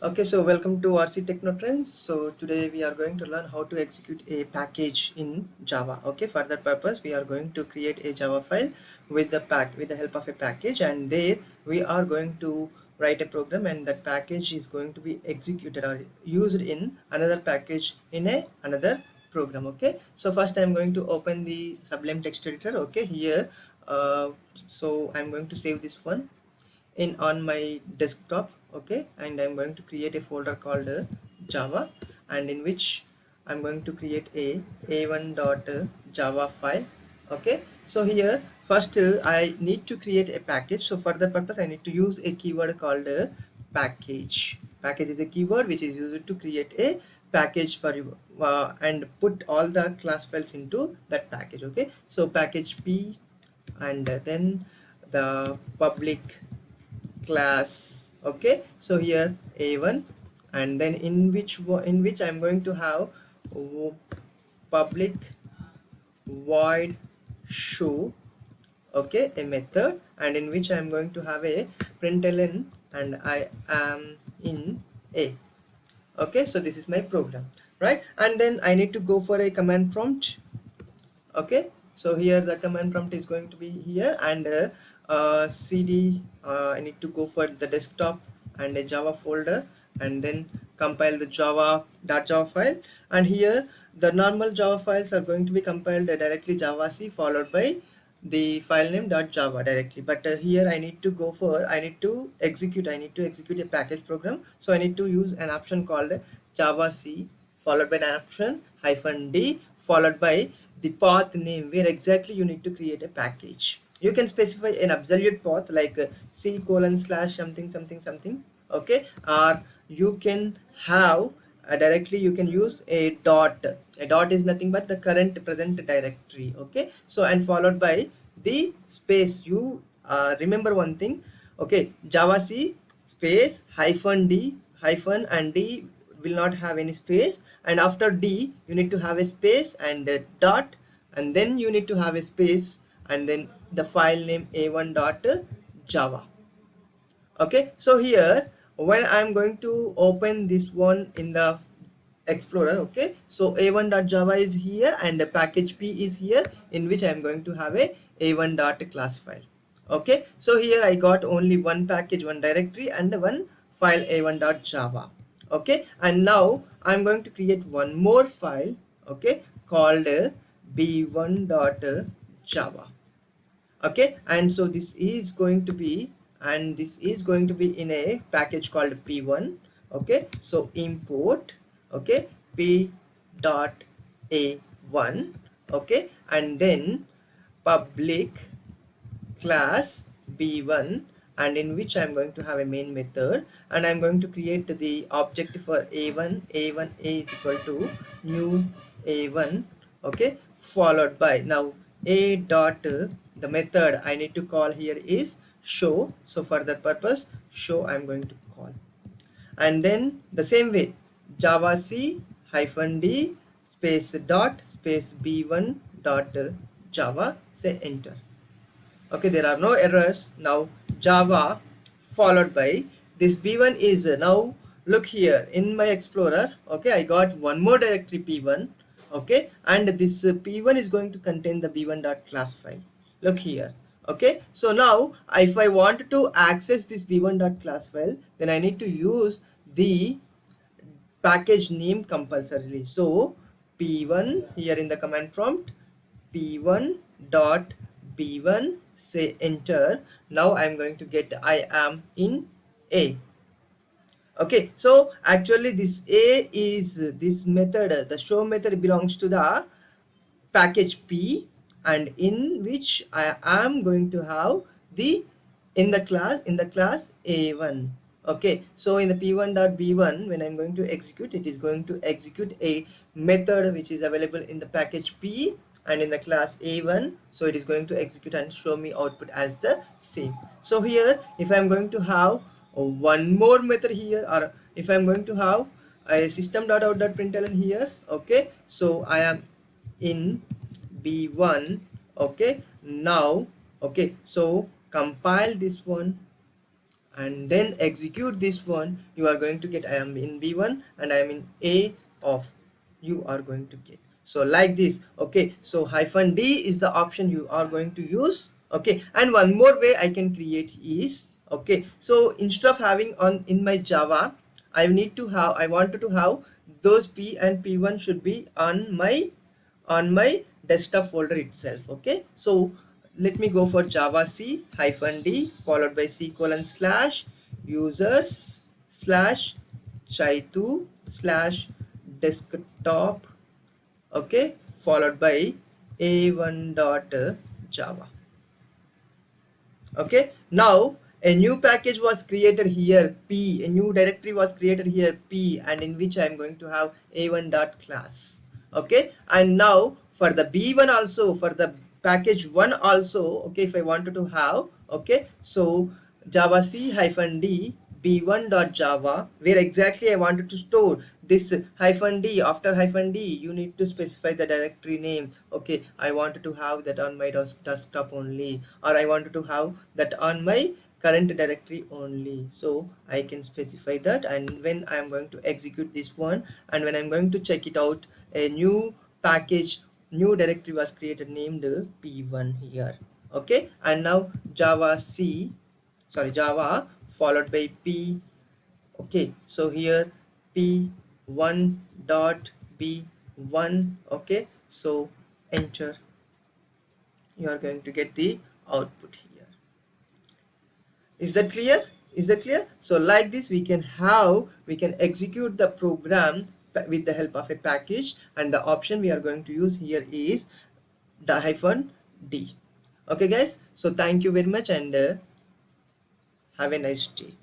Okay, so welcome to RC Technotrends. So today we are going to learn how to execute a package in Java. Okay, for that purpose we are going to create a Java file with the help of a package, and there we are going to write a program, and that package is going to be executed or used in another package in another program. Okay, so first I'm going to open the Sublime Text Editor. Okay, here so I'm going to save this one in on my desktop. Okay, and I'm going to create a folder called Java, and in which I'm going to create a a1.java file. Okay, so here first I need to create a package. So for that purpose I need to use a keyword called package is a keyword which is used to create a package for you and put all the class files into that package. Okay, so package p, and then the public class. Okay, so here a1, and then in which I'm going to have public void show. Okay, a method, and in which I'm going to have a println, and I am in a. Okay, so this is my program, right? And then I need to go for a command prompt. Okay, so here the command prompt is going to be here, and cd I need to go for the desktop and a Java folder, and then compile the java.java file, and here the normal Java files are going to be compiled directly javac followed by the file name .java directly, but here I need to execute a package program. So I need to use an option called javac followed by an option -d followed by the path name where exactly you need to create a package. You can specify an absolute path like c colon slash something something something. Okay, or you can have directly you can use a dot. A dot is nothing but the current present directory. Okay, so and followed by the space. You remember one thing. Okay, javac space -d hyphen and d will not have any space, and after d you need to have a space and a dot, and then you need to have a space and then the file name a1.java. Okay, so here when I'm going to open this one in the Explorer, okay, so a1.java is here and the package p is here, in which I'm going to have a a1.class file. Okay, so here I got only one package, one directory, and one file a1.java. Okay, and now I'm going to create one more file, okay, called b1.java. Okay, and so this is going to be in a package called p1. Okay, so import, okay, p dot a1. Okay, and then public class b1, and in which I'm going to have a main method, and I'm going to create the object for a1 is equal to new a1. Okay, followed by now a dot the method I need to call here is show. So for that purpose show I'm going to call, and then the same way javac -d space dot space b1 dot java, say enter. Okay, there are no errors. Now java followed by this b1 is now look here in my Explorer. Okay, I got one more directory p1. Okay, and this p1 is going to contain the b1.class file. Look here. Okay, so now if I want to access this b1.class file, then I need to use the package name compulsorily. So p1 here in the command prompt, p1 dot b1, say enter. Now I'm going to get I am in a. Okay, so actually this a is this method, the show method belongs to the package p, and in which I am going to have the in the class a1. Okay, so in the p1.b1 when I'm going to execute, it is going to execute a method which is available in the package p and in the class a1, so it is going to execute and show me output as the same. So here if I'm going to have one more method here, or if I'm going to have a system.out.println here, okay, so I am in b1. Okay, now okay, so compile this one, and then execute this one, you are going to get I am in B1 and I am in A of, you are going to get. So like this. Okay, so hyphen D is the option you are going to use. Okay, and one more way I can create is, okay, so instead of having on in my Java, I wanted to have those P and P1 should be on my desktop folder itself. Okay, so let me go for Java C hyphen D followed by C colon slash users slash chaitu slash desktop, okay, followed by a1 dot java. Okay, now a new package was created here P, a new directory was created here P, and in which I am going to have a1 dot class. Okay, and now for the B1 also, for the package 1 also, okay, if I wanted to have, okay, so java c hyphen d b1.java, where exactly I wanted to store this hyphen d. After hyphen d you need to specify the directory name. Okay, I wanted to have that on my desktop only, or I wanted to have that on my current directory only. So I can specify that, and when I am going to execute this one, and when I'm going to check it out, a new package, new directory was created named p1 here. Okay, and now java followed by p. Okay, so here p1 dot b1. Okay, so enter, you are going to get the output here. Is that clear? Is that clear? So like this we can execute the program with the help of a package, and the option we are going to use here is the hyphen d. Okay guys, so thank you very much, and have a nice day.